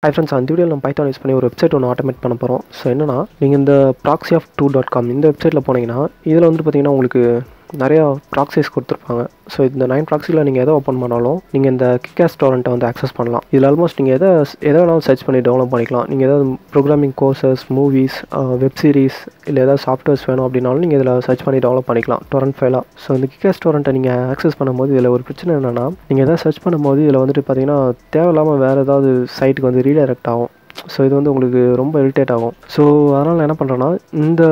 Hi friends, அந்த வீடியோவில் நம்ம பைத்தான் யூஸ் பண்ணி ஒரு வெப்சைட் ஒன்று ஆட்டோமேட் பண்ண போகிறோம். ஸோ என்னன்னா, நீங்கள் இந்த proxyof2.com இந்த வெப்சைட்டில் போனீங்கன்னா இதில் வந்துட்டு பார்த்தீங்கன்னா உங்களுக்கு நிறையா ப்ராக்ஸிஸ் கொடுத்துருப்பாங்க. ஸோ இந்த 9 ப்ராக்ஸியில் நீங்கள் எதை ஓப்பன் பண்ணாலும் நீங்கள் இந்த கிக்காஸ் டோரண்ட்டை வந்து ஆக்சஸ் பண்ணலாம். இதில் ஆல்மோஸ்ட் நீங்கள் எதை வேணாலும் சர்ச் பண்ணி டவுன்லோட் பண்ணிக்கலாம். நீங்கள் ஏதாவது programming courses, movies, web series இல்லை ஏதாவது சாஃப்ட்வேர்ஸ் வேணும் அப்படின்னாலும் நீங்கள் இதில் சர்ச் பண்ணி டவுன்லோட் பண்ணிக்கலாம் டொரண்ட் ஃபைலாக. ஸோ இந்த கிக்காஸ் டோரண்ட்டை நீங்கள் ஆக்சஸ் பண்ணும்போது இதில் ஒரு பிரச்சனை என்னென்னா, நீங்கள் எதாவது சர்ச் பண்ணும்போது இதில் வந்துட்டு பார்த்தீங்கன்னா தேவையில்லாமல் வேறு ஏதாவது சைட்டுக்கு வந்து ரீடைரக்ட் ஆகும். ஸோ இது வந்து உங்களுக்கு ரொம்ப இரிட்டேட் ஆகும். ஸோ அதனால் நான் என்ன பண்ணுறேன்னா, இந்த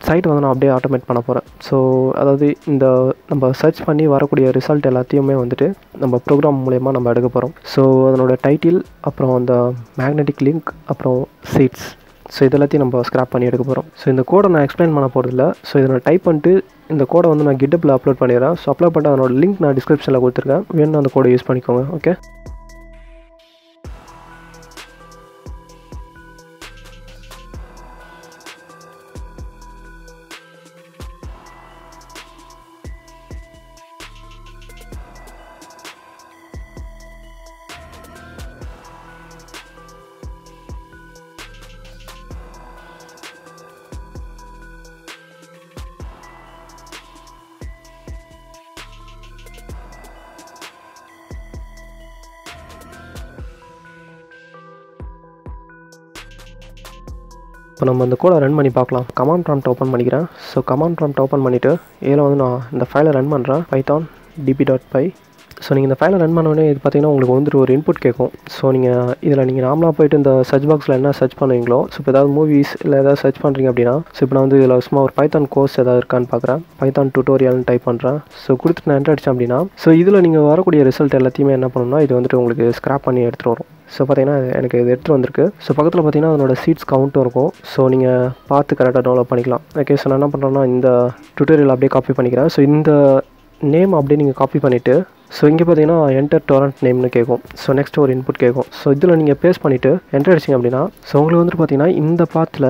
சைட் வந்து நான் அப்படியே ஆட்டோமேட் பண்ண போகிறேன். ஸோ அதாவது இந்த நம்ம சர்ச் பண்ணி வரக்கூடிய ரிசல்ட் எல்லாத்தையுமே வந்துட்டு நம்ம ப்ரோக்ராம் மூலயமா நம்ம எடுக்க போகிறோம். ஸோ அதனோட டைட்டில், அப்புறம் அந்த மேக்னெட்டிக் லிங்க், அப்புறம் சீட்ஸ், ஸோ இதெல்லாத்தையும் நம்ம ஸ்க்ராப் பண்ணி எடுக்க போகிறோம். ஸோ இந்த கோடை நான் எக்ஸ்பிளைன் பண்ண போகிறதில்ல. ஸோ இதை நான் டைப் பண்ணிட்டு இந்த கோடை வந்து நான் கிட்டப்பில் அப்லோட் பண்ணிடுறேன். ஸோ அப்லோட் பண்ணிட்டு அதனோட லிங்க் நான் டிஸ்கிரிப்ஷனில் கொடுத்துருக்கேன். வேணும்னா அந்த கோடை யூஸ் பண்ணிக்கோங்க. ஓகே, இப்போ நம்ம இந்த கோடை ரன் பண்ணி பார்க்கலாம். கமாண்ட் ப்ராம்ப்ட் ஓப்பன் பண்ணிக்கிறேன். ஸோ கமாண்ட் ப்ராம்ப்ட் ஓப்பன் பண்ணிவிட்டு இதில் வந்து நான் இந்த ஃபைலை ரன் பண்ணுறேன், python db.py. ஸோ நீங்கள் இந்த ஃபைலை ரன் பண்ணோடனே இது பார்த்தீங்கன்னா உங்களுக்கு வந்துட்டு ஒரு இன்புட் கேட்கும். ஸோ நீங்கள் நார்மலாக போய்ட்டு இந்த சர்ச் பாக்ஸில் என்ன சர்ச் பண்ணுவீங்களோ, ஸோ இப்போ ஏதாவது மூவிஸ் இல்லை ஏதாவது சர்ச் பண்ணுறீங்க அப்படின்னா, ஸோ இப்போ நான் வந்து இதில் சும்மா ஒரு பைத்தான் கோர்ஸ் ஏதாவது இருக்கான்னு பார்க்குறேன். பைத்தான் டுட்டோரியல்னு டைப் பண்ணுறேன். ஸோ கொடுத்துட்டு நான் என்டர் அடித்தேன் அப்படின்னா, ஸோ இதில் நீங்கள் வரக்கூடிய ரிசல்ட் எல்லாத்தையுமே என்ன பண்ணணும்னா இது வந்துட்டு உங்களுக்கு ஸ்க்ராப் பண்ணி எடுத்துகிட்டு வரும். ஸோ பார்த்தீங்கன்னா எனக்கு இது எடுத்துகிட்டு வந்திருக்கு. ஸோ பக்கத்தில் பார்த்தீங்கன்னா அதனோட சீட்ஸ் கவுண்ட்டும் இருக்கும். ஸோ நீங்கள் பார்த்து கரெக்டாக டவுன்லோட் பண்ணிக்கலாம். ஓகே, ஸோ நான் என்ன பண்ணுறேன்னா இந்த டுட்டோரியல் அப்படியே காப்பி பண்ணிக்கிறேன். ஸோ இந்த நேம் அப்படியே நீங்கள் காப்பி பண்ணிவிட்டு, ஸோ இங்கே பார்த்தீங்கன்னா என்டர் டொரண்ட் நேம்னு கேட்கும். ஸோ நெக்ஸ்ட் ஒரு இன்புட் கேட்கும். ஸோ இதில் நீங்கள் பேஸ்ட் பண்ணிவிட்டு என்டர் அடிச்சிங்க அப்படின்னா, ஸோ உங்களுக்கு வந்துட்டு பார்த்தீங்கன்னா இந்த பாத்தில்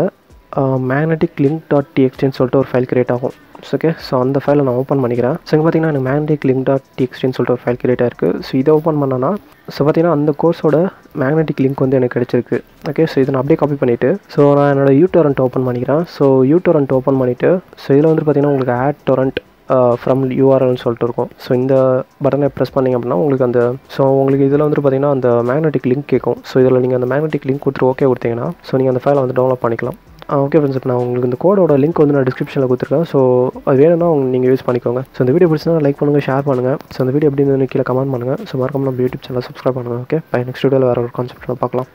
மேக்னெட்டிக் லிங்க் டாட் டிஎக்ஸ்டின்னு சொல்லிட்டு ஒரு ஃபைல் கிரியேட் ஆகும். ஓகே, ஸோ அந்த ஃபைலை நான் ஓப்பன் பண்ணிக்கிறேன். ஸோ இங்கே பார்த்தீங்கன்னா எனக்கு மேக்னெட்டிக் லிங்க் டாட் டிஎக்ஸ்டின்னு சொல்லிட்டு ஒரு ஃபைல் கிரியேட் ஆயிருக்கு. ஸோ இதை ஓப்பன் பண்ணனா ஸோ பார்த்தீங்கன்னா அந்த கோர்ஸோட மேக்னெட்டிக் லிங்க் வந்து எனக்கு கிடச்சிருக்கு. ஓகே, ஸோ இதை நான் அப்படியே காப்பி பண்ணிவிட்டு ஸோ நான் என்னோட யூடொரண்ட் ஓப்பன் பண்ணிக்கிறேன். ஸோ யூடொரண்ட் ஓப்பன் பண்ணிவிட்டு ஸோ இதில் வந்துட்டு பார்த்தீங்கன்னா உங்களுக்கு ஆட் டொரண்ட் ஃப்ரம் யூஆர்எல்னு சொல்லிட்டு இருக்கும். ஸோ இந்த பட்டனை ப்ரெஸ் பண்ணிங்க அப்படின்னா உங்களுக்கு உங்களுக்கு இதில் வந்துட்டு பார்த்தீங்கன்னா அந்த மேக்னெட்டிக் லிங்க் கேட்கும். ஸோ இதில் நீங்கள் அந்த மேக்னெட்டிக் லிங்க் கொடுத்துட்டு ஓகே கொடுத்தீங்கன்னா ஸோ நீங்கள் அந்த ஃபைலை வந்து டவுன்லோட் பண்ணிக்கலாம். ஓகே ஃப்ரெண்ட்ஸ், இப்போ நான் உங்களுக்கு இந்த கோடோட லிங்க் வந்து நான் டிஸ்கிரிப்ஷனில் கொடுத்துருக்கேன். ஸோ அது வேணும்னா நீங்கள் யூஸ் பண்ணிக்கோங்க. ஸோ இந்த வீடியோ பிடிச்சினா லைக் பண்ணுங்கள், ஷேர் பண்ணுங்கள். ஸோ இந்த வீடியோ எப்படி இருந்ததுன்னு கீழே கமெண்ட் பண்ணுங்கள். ஸோ மறக்காம நம்ம யூடியூப் சேனலை சப்ஸ்கிரைப் பண்ணுங்கள். Okay, by. நெக்ஸ்ட் வீடியோவில் வேறு ஒரு கான்செப்ட்டில் பார்க்கலாம்.